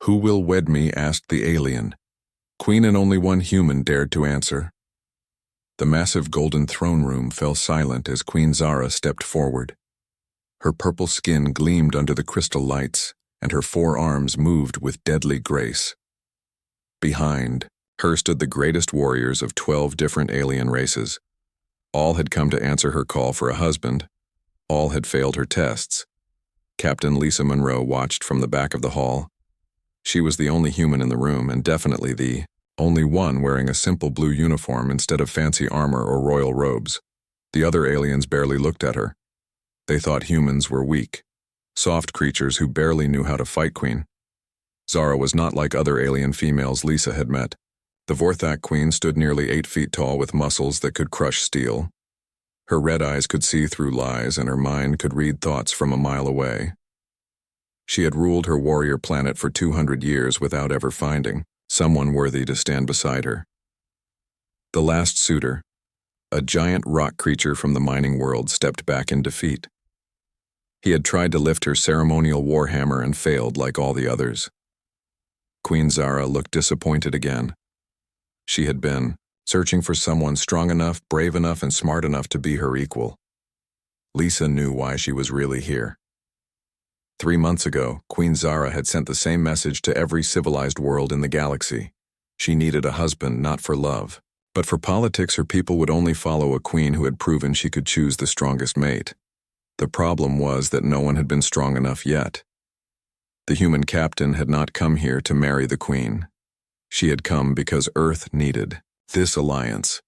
"Who will wed me?" asked the alien. Queen and only one human dared to answer. The massive golden throne room fell silent as Queen Zara stepped forward. Her purple skin gleamed under the crystal lights, and her 4 arms moved with deadly grace. Behind her stood the greatest warriors of 12 different alien races. All had come to answer her call for a husband. All had failed her tests. Captain Lisa Monroe watched from the back of the hall. She was the only human in the room, and definitely the only one wearing a simple blue uniform instead of fancy armor or royal robes. The other aliens barely looked at her. They thought humans were weak, soft creatures who barely knew how to fight Queen. Zara was not like other alien females Lisa had met. The Vorthak Queen stood nearly 8 feet tall with muscles that could crush steel. Her red eyes could see through lies, and her mind could read thoughts from a mile away. She had ruled her warrior planet for 200 years without ever finding someone worthy to stand beside her. The last suitor, a giant rock creature from the mining world, stepped back in defeat. He had tried to lift her ceremonial warhammer and failed like all the others. Queen Zara looked disappointed again. She had been searching for someone strong enough, brave enough, and smart enough to be her equal. Lisa knew why she was really here. 3 months ago, Queen Zara had sent the same message to every civilized world in the galaxy. She needed a husband not for love, but for politics. Her people would only follow a queen who had proven she could choose the strongest mate. The problem was that no one had been strong enough yet. The human captain had not come here to marry the queen. She had come because Earth needed this alliance.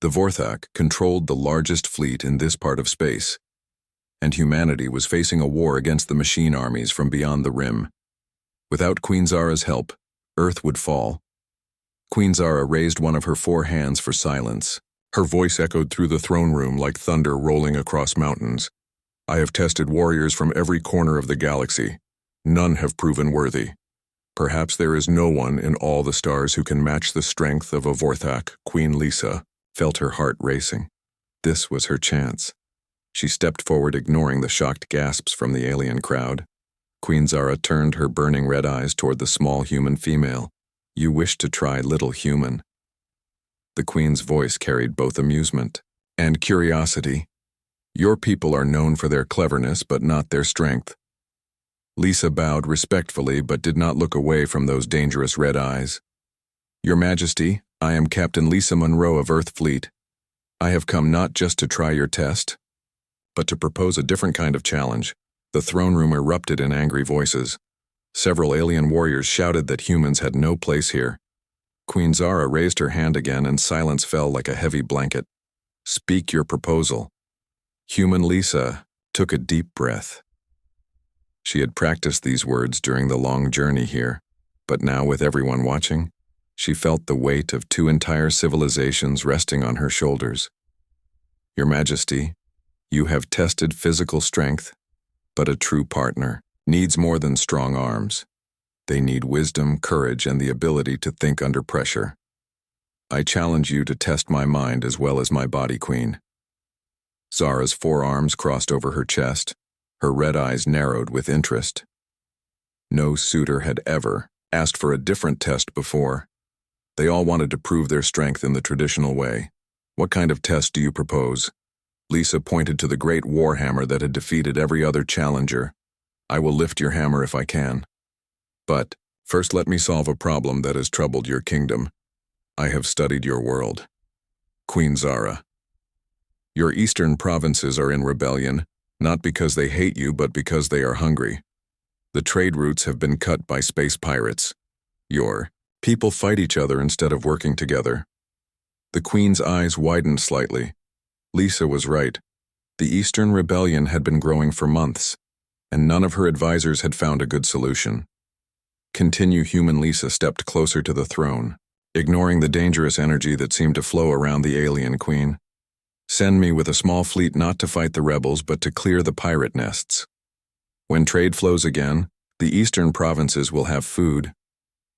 The Vorthak controlled the largest fleet in this part of space, and humanity was facing a war against the machine armies from beyond the rim. Without Queen Zara's help, Earth would fall. Queen Zara raised one of her 4 hands for silence. Her voice echoed through the throne room like thunder rolling across mountains. "I have tested warriors from every corner of the galaxy. None have proven worthy. Perhaps there is no one in all the stars who can match the strength of a Vorthak." Queen Lisa felt her heart racing. This was her chance. She stepped forward, ignoring the shocked gasps from the alien crowd. Queen Zara turned her burning red eyes toward the small human female. "You wish to try, little human." The queen's voice carried both amusement and curiosity. "Your people are known for their cleverness, but not their strength." Lisa bowed respectfully but did not look away from those dangerous red eyes. "Your Majesty, I am Captain Lisa Monroe of Earth Fleet. I have come not just to try your test, but to propose a different kind of challenge." The throne room erupted in angry voices. Several alien warriors shouted that humans had no place here. Queen Zara raised her hand again, and silence fell like a heavy blanket. "Speak your proposal." Human Lisa took a deep breath. She had practiced these words during the long journey here, but now, with everyone watching, she felt the weight of 2 entire civilizations resting on her shoulders. "Your Majesty, you have tested physical strength, but a true partner needs more than strong arms. They need wisdom, courage, and the ability to think under pressure. I challenge you to test my mind as well as my body, Queen." Zara's 4 arms crossed over her chest. Her red eyes narrowed with interest. No suitor had ever asked for a different test before. They all wanted to prove their strength in the traditional way. "What kind of test do you propose?" Lisa pointed to the great warhammer that had defeated every other challenger. "I will lift your hammer if I can. But first let me solve a problem that has troubled your kingdom. I have studied your world." Queen Zara: "Your eastern provinces are in rebellion, not because they hate you, but because they are hungry. The trade routes have been cut by space pirates. Your people fight each other instead of working together." The Queen's eyes widened slightly. Lisa was right. The Eastern Rebellion had been growing for months, and none of her advisors had found a good solution. Continue. Human Lisa stepped closer to the throne, ignoring the dangerous energy that seemed to flow around the alien queen. "Send me with a small fleet not to fight the rebels, but to clear the pirate nests. When trade flows again, the eastern provinces will have food.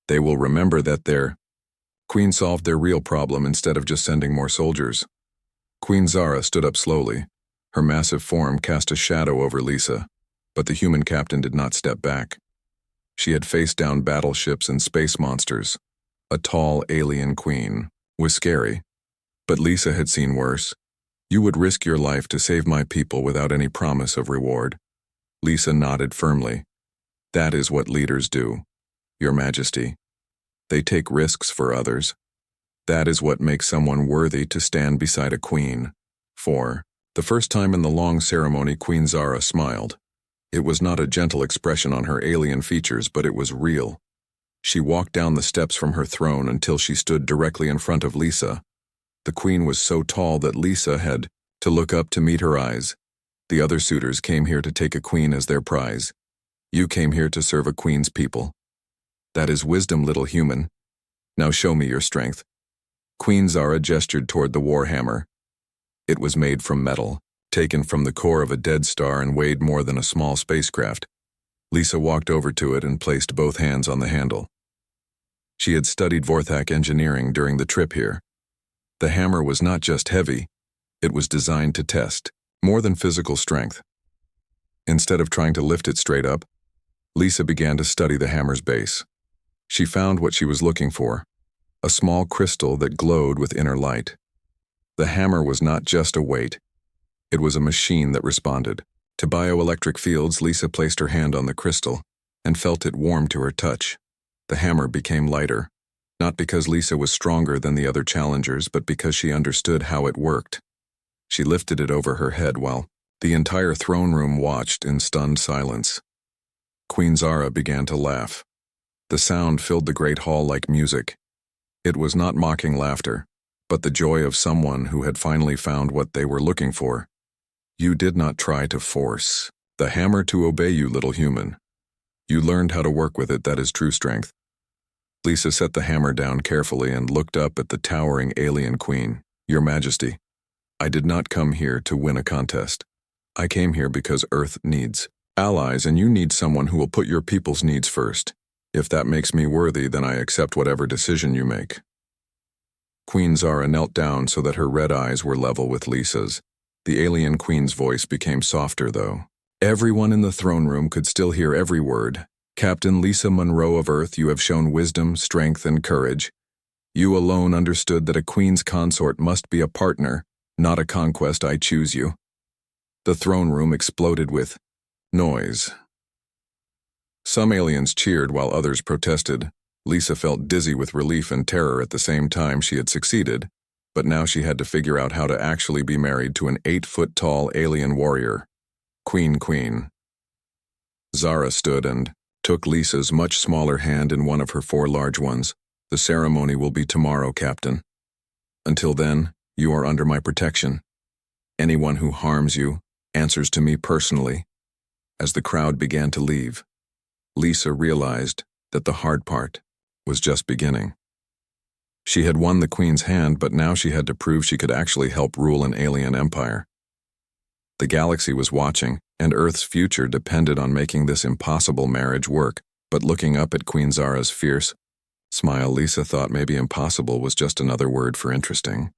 They will remember that their queen solved their real problem instead of just sending more soldiers." Queen Zara stood up slowly. Her massive form cast a shadow over Lisa, but the human captain did not step back. She had faced down battleships and space monsters. A tall alien queen was scary, but Lisa had seen worse. You would risk your life to save my people without any promise of reward. Lisa nodded firmly. That is what leaders do, Your Majesty. They take risks for others. That is what makes someone worthy to stand beside a queen. For the first time in the long ceremony, Queen Zara smiled. It was not a gentle expression on her alien features, but it was real. She walked down the steps from her throne until she stood directly in front of Lisa. The queen was so tall that Lisa had to look up to meet her eyes. The other suitors came here to take a queen as their prize. You came here to serve a queen's people. That is wisdom, little human. Now show me your strength. Queen Zara gestured toward the warhammer. It was made from metal, taken from the core of a dead star and weighed more than a small spacecraft. Lisa walked over to it and placed both hands on the handle. She had studied Vorthak engineering during the trip here. The hammer was not just heavy, it was designed to test more than physical strength. Instead of trying to lift it straight up, Lisa began to study the hammer's base. She found what she was looking for, a small crystal that glowed with inner light. The hammer was not just a weight, it was a machine that responded. To bioelectric fields, Lisa placed her hand on the crystal and felt it warm to her touch. The hammer became lighter, not because Lisa was stronger than the other challengers, but because she understood how it worked. She lifted it over her head while the entire throne room watched in stunned silence. Queen Zara began to laugh. The sound filled the great hall like music. It was not mocking laughter, but the joy of someone who had finally found what they were looking for. You did not try to force the hammer to obey you, little human. You learned how to work with it. That is true strength. Lisa set the hammer down carefully and looked up at the towering alien queen. Your Majesty, I did not come here to win a contest. I came here because Earth needs allies, and you need someone who will put your people's needs first. If that makes me worthy, then I accept whatever decision you make. Queen Zara knelt down so that her red eyes were level with Lisa's. The alien queen's voice became softer, though. Everyone in the throne room could still hear every word. Captain Lisa Monroe of Earth, you have shown wisdom, strength, and courage. You alone understood that a queen's consort must be a partner, not a conquest. I choose you. The throne room exploded with noise. Some aliens cheered while others protested. Lisa felt dizzy with relief and terror at the same time. She had succeeded, but now she had to figure out how to actually be married to an 8-foot-tall alien warrior. Queen. Zara stood and took Lisa's much smaller hand in one of her 4 large ones. The ceremony will be tomorrow, Captain. Until then, you are under my protection. Anyone who harms you answers to me personally. As the crowd began to leave, Lisa realized that the hard part was just beginning. She had won the Queen's hand, but now she had to prove she could actually help rule an alien empire. The galaxy was watching, and Earth's future depended on making this impossible marriage work. But looking up at Queen Zara's fierce smile, Lisa thought maybe impossible was just another word for interesting.